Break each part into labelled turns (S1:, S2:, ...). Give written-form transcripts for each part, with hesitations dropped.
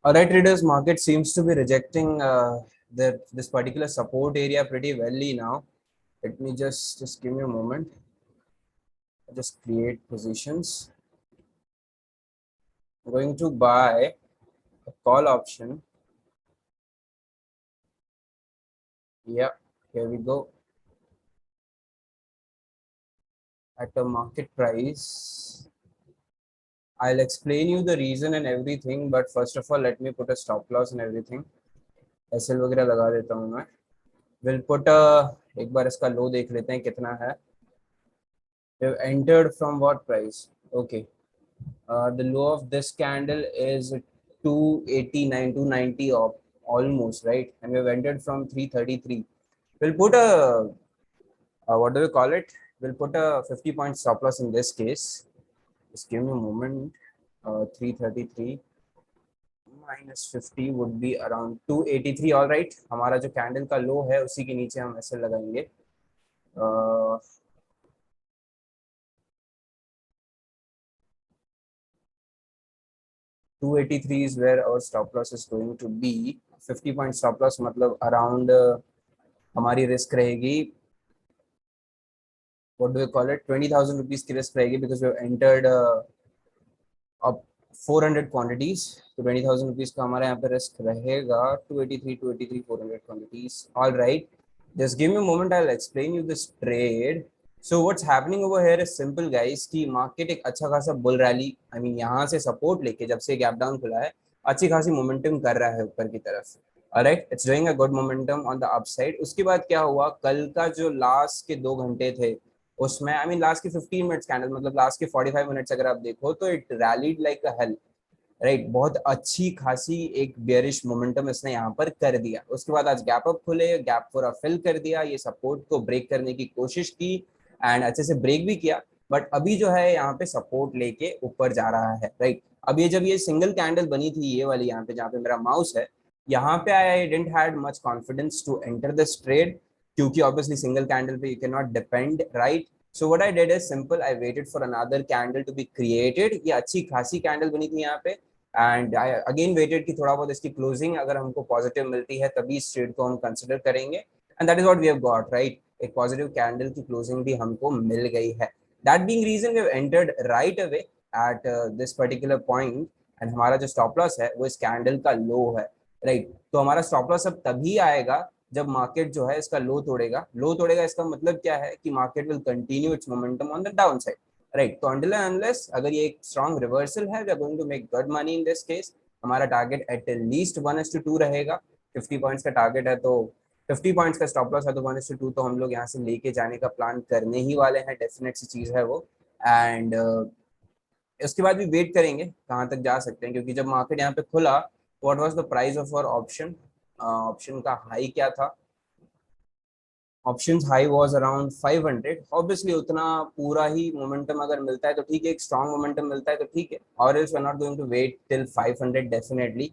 S1: Alright, traders, market seems to be rejecting this particular support area pretty wellly now. Let me just give me a moment. Just create positions. I'm going to buy a call option. Yeah, here we go. At a market price. I'll explain you the reason and everything, but first of all, let me put a stop loss and everything. SL वगैरह लगा देता हूँ मैं. We'll put एक बार इसका लो देख लेते हैं कितना है. We've entered from what price? Okay. The low of this candle is 289, 290 up almost, right? And we've entered from 333. We'll put a, what do we call it? We'll put a 50 point stop loss in this case. Just give me a moment. 333 minus 50 would be around 283. All right. हमारा जो candle का लो है उसी के नीचे हम ऐसे लगाएंगे. 283 is where our stop loss is going to be. 50 point stop loss मतलब around हमारी रिस्क रहेगी, what do we call it, 20,000 rupees की रिस्क रहेगी because we have entered up 400 quantities. तो 20,000 rupees का हमारा यहाँ पे रिस्क रहेगा. 283 400 quantities. All right, just give me a moment, I'll explain you this trade. So what's happening over here is simple guys कि market एक अच्छा खासा बुल रैली, आई मीन यहाँ से सपोर्ट लेके जब से गैप डाउन खुला है अच्छी खासी मोमेंटम कर रहा है ऊपर की तरफ. Alright, it's doing a good momentum on the upside. उसके बाद क्या हुआ, कल का जो लास्ट के 2 घंटे थे उसमें, आई मीन लास्ट के 15 मिनट्स कैंडल, मतलब लास्ट के 45 मिनट्स अगर आप देखो तो it rallied like a hello, right. बहुत अच्छी खासी एक बेयरिश मोमेंटम इसने यहाँ पर कर दिया. उसके बाद आज गैप अप खुले, गैप पूरा फिल कर दिया, ये सपोर्ट को ब्रेक करने की कोशिश की एंड अच्छे से ब्रेक भी किया. बट अभी जो है यहाँ पे सपोर्ट लेके ऊपर जा रहा है, राइट. अब ये जब ये सिंगल कैंडल बनी थी ये वाली यहाँ पे जहाँ पे मेरा माउस है, यहाँ पे I didn't had much confidence to enter this trade क्योंकि ऑब्वियसली सिंगल कैंडल पे you can not depend, right. So what I did is simple. I waited for another candle to be created. ये अच्छी खासी candle बनी थी यहाँ पे and I again weighted कि थोड़ा बहुत इसकी क्लोजिंग अगर हमको पॉजिटिव मिलती है तभी इस ट्रेड को हम कंसिडर करेंगे and that is what we have got, right. एक पॉजिटिव कैंडल की क्लोजिंग भी हमको मिल गई है. That being reason we have entered right away at this particular point and हमारा जो स्टॉप लॉस है वो इस कैंडल का लो है, राइट. तो हमारा स्टॉप लॉस अब तभी आएगा जब मार्केट जो है इसका लो तोड़ेगा. लो तोड़ेगा इसका मतलब क्या है कि market will continue its momentum on the down side, right. तो अनटिल एंड अनलेस अगर ये एक स्ट्रॉन्ग रिवर्सल है we are going to make good money in this case. हमारा टारगेट एट लीस्ट 1:2 रहेगा. 50 पॉइंट्स का टारगेट है तो 50 पॉइंट्स का स्टॉप लॉस है तो 1:2 तो हम लोग यहाँ से लेके जाने का प्लान करने ही वाले हैं. डेफिनेट सी चीज है वो. एंड उसके बाद भी वेट करेंगे कहाँ तक जा सकते हैं क्योंकि जब मार्केट यहाँ पे खुला what was the price of our option, option का हाई क्या था. Options high was around 500. Obviously उतना पूरा ही मोमेंटम अगर मिलता है तो ठीक है, एक स्ट्रॉन्ग मोमेंटम मिलता है तो ठीक है, और else we are not going to wait till 500 definitely.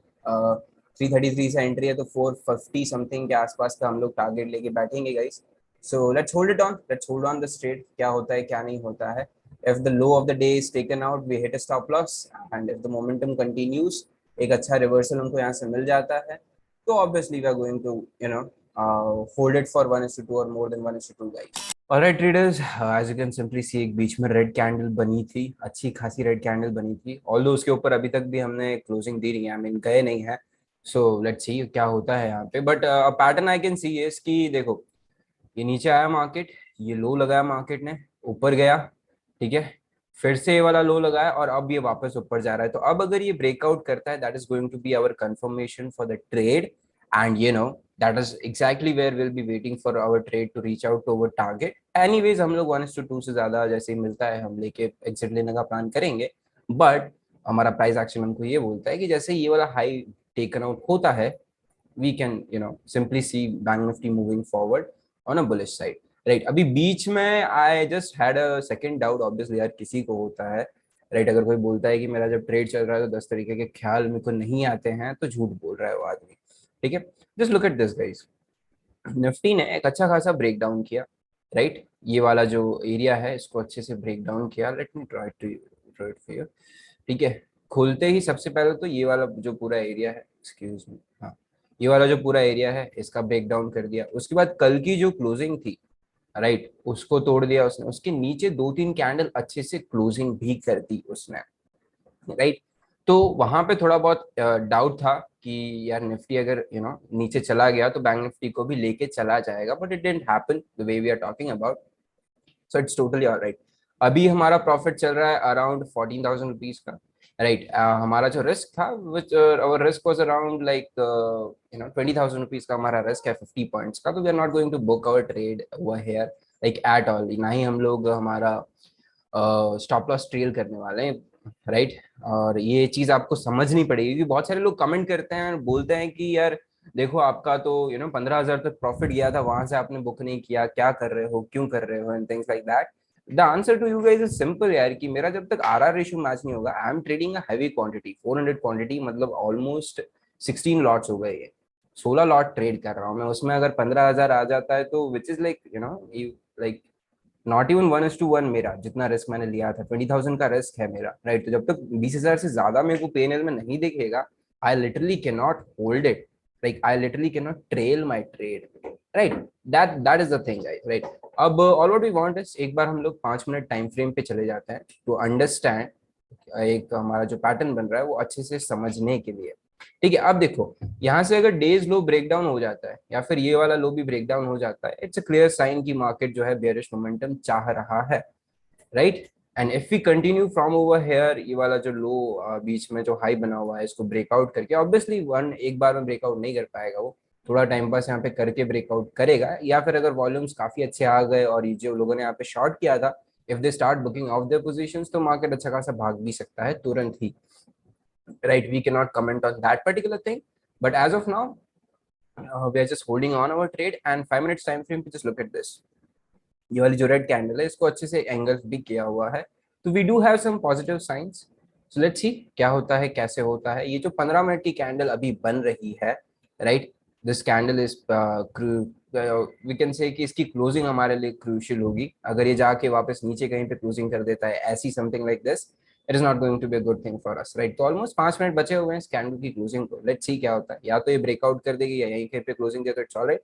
S1: 333 से एंट्री है तो 450 समथिंग के आसपास का हम लोग टारगेट लेके बैठेंगे guys. So let's hold it on, let's hold on the trade. क्या होता है क्या नहीं होता है. If the low of the day is taken out we hit a stop loss and if the momentum continues, एक अच्छा रिवर्सल हमको यहाँ से मिल जाता है तो obviously we are going to hold it for 1:2 or more than 1:2 guys. Alright traders, as you can simply see एक बीच में रेड कैंडल बनी थी, अच्छी खासी रेड कैंडल बनी थी. ऑल्दो उसके ऊपर अभी तक भी हमने क्लोजिंग दी नहीं है, आई मीन गए नहीं है. सो लेट्स सी क्या होता है यहाँ पे. But pattern I can see is कि देखो ये नीचे आया मार्केट, ये लो लगाया मार्केट ने, ऊपर गया, ठीक है, फिर से ये वाला लो लगाया और अब ये वापस ऊपर जा रहा है. तो अब अगर ये ब्रेकआउट करता है that is going to be our confirmation for the trade and you know that is exactly where we'll be waiting for our trade to reach out to our target. Anyways हम लोग 1:2 से ज्यादा जैसे ही मिलता है हम लेके एग्जिट लेने का प्लान करेंगे. बट हमारा प्राइस एक्शन हमको ये बोलता है कि जैसे ये वाला हाई टेकन आउट होता है we can simply see Bank Nifty moving forward on a bullish side, right. अभी बीच में I just had a second doubt, obviously यार किसी को होता है, right. अगर कोई बोलता है कि मेरा जब ट्रेड चल रहा है तो 10 तरीके के ख्याल मेरे को नहीं आते हैं तो झूठ बोल रहा है वो आदमी, ठीक है. Just look at this guys, Nifty ने एक अच्छा खासा ब्रेक डाउन किया, राइट. ये वाला जो एरिया है इसको अच्छे से ब्रेक डाउन किया. Let me try to draw it for you, ठीक है. खुलते ही सबसे पहले तो ये वाला जो पूरा एरिया है, एक्सक्यूज मी, हाँ, ये वाला जो पूरा एरिया है इसका ब्रेक डाउन कर दिया। उसके बाद कल की जो क्लोजिंग थी, राइट, उसको तोड़ दिया उसने। उसके नीचे दो तीन कैंडल अच्छे से क्लोजिंग भी कर दी उसने, राइट। तो वहां पे थोड़ा बहुत डाउट था कि यार निफ्टी अगर नीचे चला गया तो बैंक निफ्टी को भी लेके चला जाएगा, but it didn't happen the way we are talking about. So it's totally alright. अभी हमारा प्रॉफिट चल रहा है अराउंड 14,000 रुपीज का, राइट। हमारा जो रिस्क था, which our risk was around like 20,000 rupees का हमारा रिस्क है, 50 पॉइंट्स का। तो we are not going to book our trade over here like at all, ना ही हम लोग हमारा स्टॉप लॉस ट्रेल करने वाले हैं, राइट। और ये चीज आपको समझनी पड़ेगी, क्योंकि बहुत सारे लोग कमेंट करते हैं और बोलते हैं कि यार देखो आपका तो 15,000 तक प्रॉफिट गया था, वहां से आपने बुक नहीं किया, क्या कर रहे हो, क्यों कर रहे हो, and things like that. The answer to you guys is simple यार, कि मेरा जब तक आरआर रेशियो मैच नहीं होगा, I am trading a heavy quantity, 400 quantity, मतलब ऑलमोस्ट 16 लॉट्स हो गए, ये 16 लॉट ट्रेड कर रहा हूँ मैं। उसमें अगर 15,000 आ जाता है तो which is like like not even 1:1 मेरा जितना रिस्क मैंने लिया था, 20,000 का रिस्क है मेरा, राइट। तो जब तक 20,000 से ज्यादा मेरे को पेएनएल में नहीं दिखेगा, I literally can not hold it, like I literally can not trail my trade, right. That is the thing, right. अब all what we want is, एक बार हम लोग 5 मिनट टाइम फ्रेम पे चले जाते हैं टू अंडरस्टैंड एक हमारा जो पैटर्न बन रहा है वो अच्छे से समझने के लिए। ठीक है, अब देखो, यहाँ से अगर डेज लो ब्रेक डाउन हो जाता है या फिर ये वाला लो भी ब्रेक डाउन हो जाता है, इट्स अ क्लियर साइन की मार्केट जो है बेयरिश मोमेंटम चाह रहा है, right. And if we continue from over here, ये वाला जो लो बीच में जो हाई बना हुआ है इसको ब्रेकआउट करके, ऑब्वियसली वन एक बार में ब्रेकआउट नहीं कर पाएगा, वो थोड़ा टाइम पास यहाँ पे करके ब्रेकआउट करेगा। या फिर अगर वॉल्यूम्स काफी अच्छे आ गए और ये जो लोगों ने यहाँ पे शॉर्ट किया था, if they start booking of their positions, तो मार्केट अच्छा खासा भाग भी सकता है तुरंत ही, right? We cannot comment on that particular thing, but as of now, we are just holding on our trade, and 5 minutes time frame पे just look at this, ये वाली जो रेड कैंडल है इसको अच्छे से एंगल भी किया हुआ है, तो we do have some positive science. So let's see क्या होता है, कैसे होता है। ये जो 15 मिनट की कैंडल अभी बन रही है, right, this candle is we can say कि इसकी क्लोजिंग हमारे लिए क्रूशियल होगी। अगर ये जाके वापस नीचे कहीं पे क्लोजिंग कर देता है ऐसी something like this, it is not going to be a good thing for us, right. तो ऑलमोस्ट 5 मिनट बचे हुए हैं इस कैंडल की क्लोजिंग को। लेट्स सी क्या होता है, या तो ये ब्रेकआउट कर देगी या यहीं कहीं पे क्लोजिंग दे तो इट्स ऑलराइट।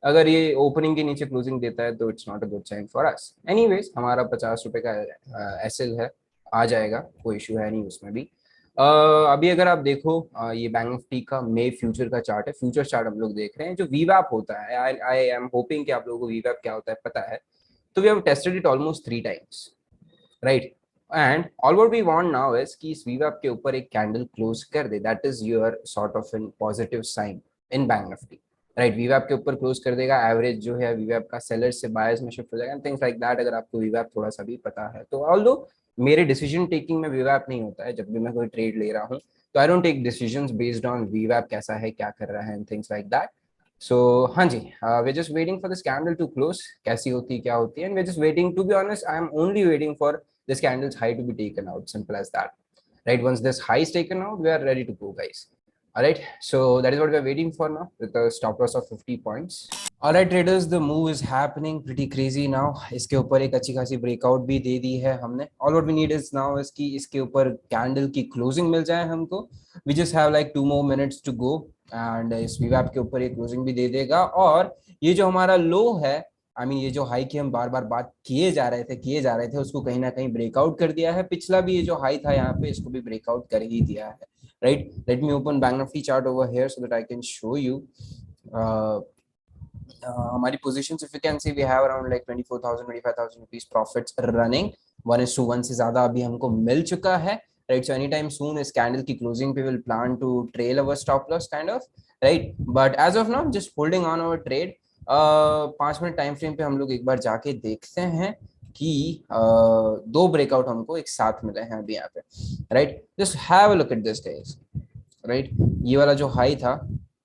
S1: अगर ये ओपनिंग के नीचे क्लोजिंग देता है तो it's not a good sign for us. Anyways, हमारा 50 रुपए का एसएल है, आ जाएगा, कोई इशू है नहीं उसमें भी। अभी अगर आप देखो ये बैंक निफ्टी का मे फ्यूचर का चार्ट है, फ्यूचर चार्ट हम लोग देख रहे हैं जो वीवैप होता है। आई एम होपिंग कि आप लोगों को वीवैप क्या होता है पता है। तो we have tested it almost 3 times, right. And all what we want now is कि इस वीवैप के ऊपर एक कैंडल क्लोज कर दे, that is your sort of an positive sign in Bank Nifty, right. वीवैप के ऊपर क्लोज कर देगा, एवरेज जो है वीवैप का सेलर से बायर्स में शिफ्ट हो जाएगा, थिंग्स लाइक दैट। अगर आपको वीवैप थोड़ा सा भी पता है तो, ऑल्दो मेरे डिसीजन टेकिंग में वीवैप नहीं होता है जब भी मैं कोई ट्रेड ले रहा हूँ, तो I don't take decisions based on वीवैप कैसा है, क्या कर रहा है, and things like that. So हाँ जी, we just waiting for this candle to close, कैसी होती है क्या होती है, and we just waiting, to be honest I am only waiting for this candle's high to be taken out, simple as that, right? Once this high is taken out, we are ready to go, guys. All right, so that is what we are waiting for now, with a stop loss of 50 points. All right traders, the move is happening pretty crazy now. इसके ऊपर एक अच्छी खासी breakout भी दे दी है हमने। All what we need is now is कि इसके ऊपर कैंडल की क्लोजिंग मिल जाए हमको। We just have like 2 more minutes to go, and इस VWAP के ऊपर एक क्लोजिंग भी दे देगा। और ये जो हमारा लो है, आई मीन ये जो हाई की हम बार बार बात किए जा रहे थे उसको कहीं ना कहीं ब्रेकआउट कर दिया है। पिछला भी ये जो हाई था यहाँ पे, इसको भी ब्रेकआउट कर ही दिया है, right. Let me open Bank Nifty chart over here so that I can show you हमारी positions. If you can see we have around like 24,000 25,000 rupees profits running, 1:1 से ज्यादा अभी हमको मिल चुका है, right. So any time soon इस candle की क्लोजिंग पे will plan to trail our stop loss kind of, right. But as of now just holding on our trade. 5 minute time frame पे हम लोग एक बार जाके देखते हैं कि दो ब्रेकआउट हमको एक साथ मिले हैं अभी यहाँ पे, right. Just have a look at this guys, right. ये वाला जो हाई था,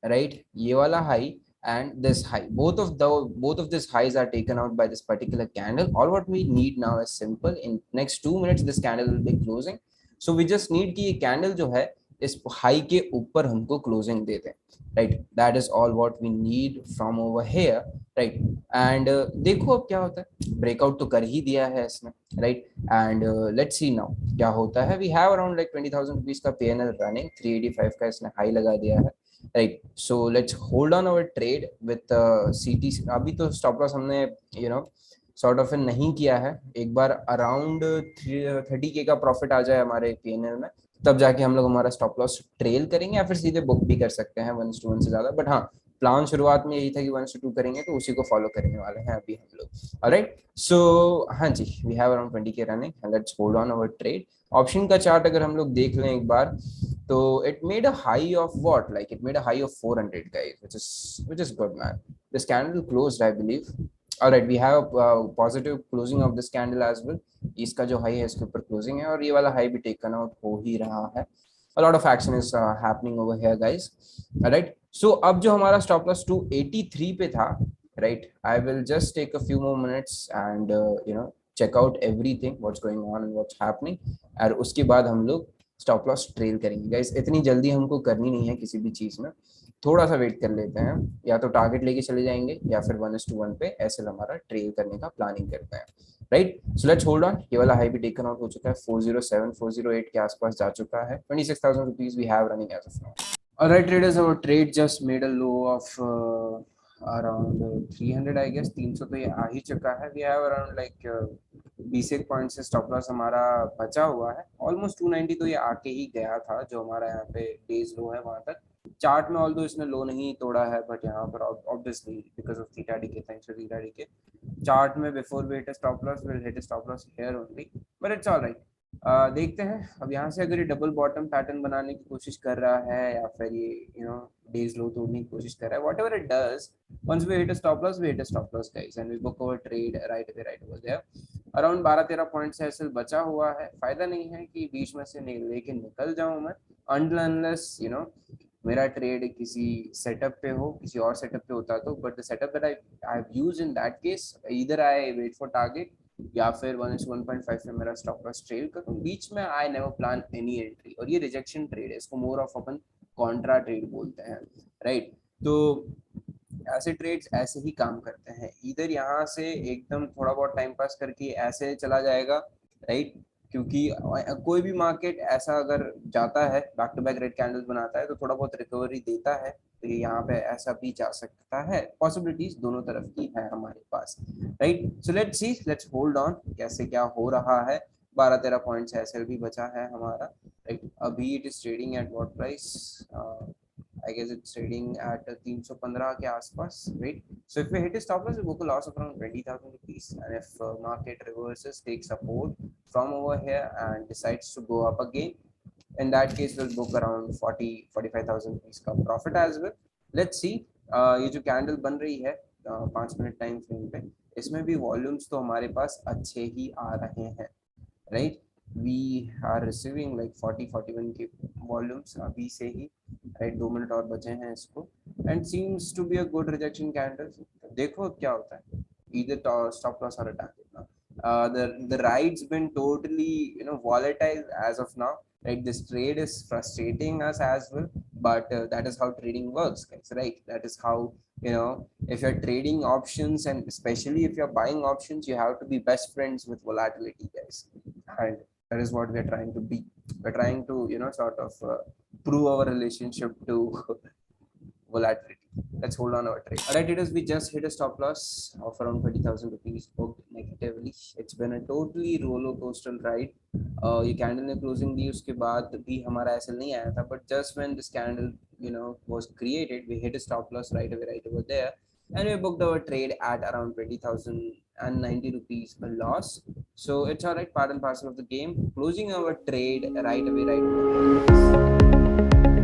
S1: राइट, ये वाला high and this high, both of these highs are taken out by this particular candle. All what we need now is simple, in next 2 minutes this candle will be closing, so we just need कि ये candle जो है इस high के ऊपर हमको closing दे दें, right, that is all what we need from over here, right. And देखो अब क्या होता है, ब्रेकआउट तो कर ही दिया है इसने, right. And let's see now क्या होता है। We have around like 20,000 rupees का पीएनएल रनिंग, 385 का इसने हाई लगा दिया है, right. So let's hold on our trade with CT. अभी तो स्टॉप लॉस हमने सॉर्ट ऑफ नहीं किया है, एक बार अराउंड 30K का प्रॉफिट आ जाए हमारे पीएनएल में, तब जाके हम लोग हमारा स्टॉप लॉस ट्रेल करेंगे, या फिर सीधे बुक भी कर सकते हैं 1:1 से ज्यादा। बट हाँ, प्लान शुरुआत में यही था कि 1:2 करेंगे, तो उसी को फॉलो करने वाले हैं अभी हम लोग। ऑलराइट, सो हाँ जी, we have around 20K running, let's hold on our trade. Option का चार्ट अगर हम लोग देख लें एक बार, तो it made a high of what, like it made a high of 400 guys, which is good man. This candle closed, I believe. All right, we have a positive closing of this candle as well. इसका जो high है इसके ऊपर closing है, और ये वाला high भी टेकन आउट हो ही रहा है। A lot of action is happening over here guys. All right, so अब जो हमारा stop loss 283 पे था, right, I will just take a few more minutes and check out everything what's going on and what's happening, और उसके बाद हम लोग स्टॉप लॉस ट्रेल करेंगे गाइस। इतनी जल्दी हमको करनी नहीं है किसी भी चीज में, थोड़ा सा वेट कर लेते हैं, या तो टारगेट लेके चले जाएंगे, या फिर 1:1 पे ऐसे हमारा ट्रेल करने का प्लानिंग करते हैं, right. So let's hold on. ये वाला हाई भी टेकन आउट हो चुका है, 407 408 के आसपास जा चुका है। 26,000 rupees we have running as of now. Alright traders, our trade just made a low of around 300 I guess, 300 तो ये आ ही चुका है। वी हैव अराउंड लाइक 20 एक पॉइंट से स्टॉप लॉस हमारा बचा हुआ है। ऑलमोस्ट 290 तो ये आके ही गया था, जो हमारा यहाँ पे डेज लो है वहां तक। चार्ट में ऑल्दो इसने लो नहीं तोड़ा है, बट यहाँ पर obviously because of theta decay, thanks to theta decay, chart में before we hit a stop loss will hit a stop loss here only, but it's alright. देखते हैं अब यहाँ से अगर ये डबल बॉटम पैटर्न बनाने की कोशिश कर रहा है, या फिर ये डेज लो तोड़ने की कोशिश कर रहा है, whatever it does, once we hit a stop loss, we hit a stop loss guys, and we book our trade right away, right over there. Around 12-13 point से ऐसे बचा हुआ है। फायदा नहीं है कि बीच में से लेके निकल जाऊं मैं, until unless मेरा ट्रेड किसी सेटअप पे हो, किसी और सेटअप पे होता तो, but the setup that I have used in that case, either I wait for target, या फिर 1:1.5 में मेरा स्टॉप लॉस ट्रेल करूं, बीच में I never plan any entry. और ये रिजेक्शन ट्रेड है, इसको more of upon Contra trade बोलते हैं, राइट। तो ऐसे ट्रेड्स ऐसे ही काम करते हैं, इधर यहाँ से एकदम थोड़ा बहुत टाइम पास करके ऐसे चला जाएगा, राइट। क्योंकि कोई भी मार्केट ऐसा अगर जाता है, back to back red candles बनाता है, तो थोड़ा बहुत रिकवरी देता है, तो ये यहाँ पे ऐसा भी जा सकता है। पॉसिबिलिटीज दोनों तरफ की है हमारे पास, right. So let's see, let's hold on कैसे क्या हो रहा है। 12-13 पॉइंट्स ऐसे भी बचा है हमारा, राइट। अभी it is trading at what price, I guess it's trading at 315 के आसपास, right? So if we hit a stop loss, we book a loss of around 20,000 rupees, and if market reverses, takes support from over here and decides to go up again, in that case we'll book around 45,000 rupees का profit as well. Let's see. ये जो candle बन रही है 5 minute time frame पे, इसमें भी volumes तो हमारे पास अच्छे ही आ रहे हैं, right. We are receiving like 40-41 के वॉल्यूम्स अभी से ही, राइट। 2 मिनट और बचे हैं इसको, and seems to be a good rejection candle. देखो अब क्या होता है, either stop loss or a target now. The ride's been totally volatile as of now, right? This trade is frustrating us as well, but that is how trading works guys, right? That is how if you're trading options, and especially if you're buying options, you have to be best friends with volatility guys, and that is what we're trying to be. We're trying to sort of prove our relationship to volatility. Let's hold on our trade. Alright, it is, we just hit a stop loss of around 20,000 rupees, booked negatively. It's been a totally roller coaster ride. ये candle ने closing दी, उसके बाद भी हमारा ऐसा नहीं आया था, but just when this candle was created, we hit a stop loss right away, right over there, and we booked our trade at around 20,090 rupees a loss. So it's alright, part and parcel of the game. Closing our trade right away, right over there.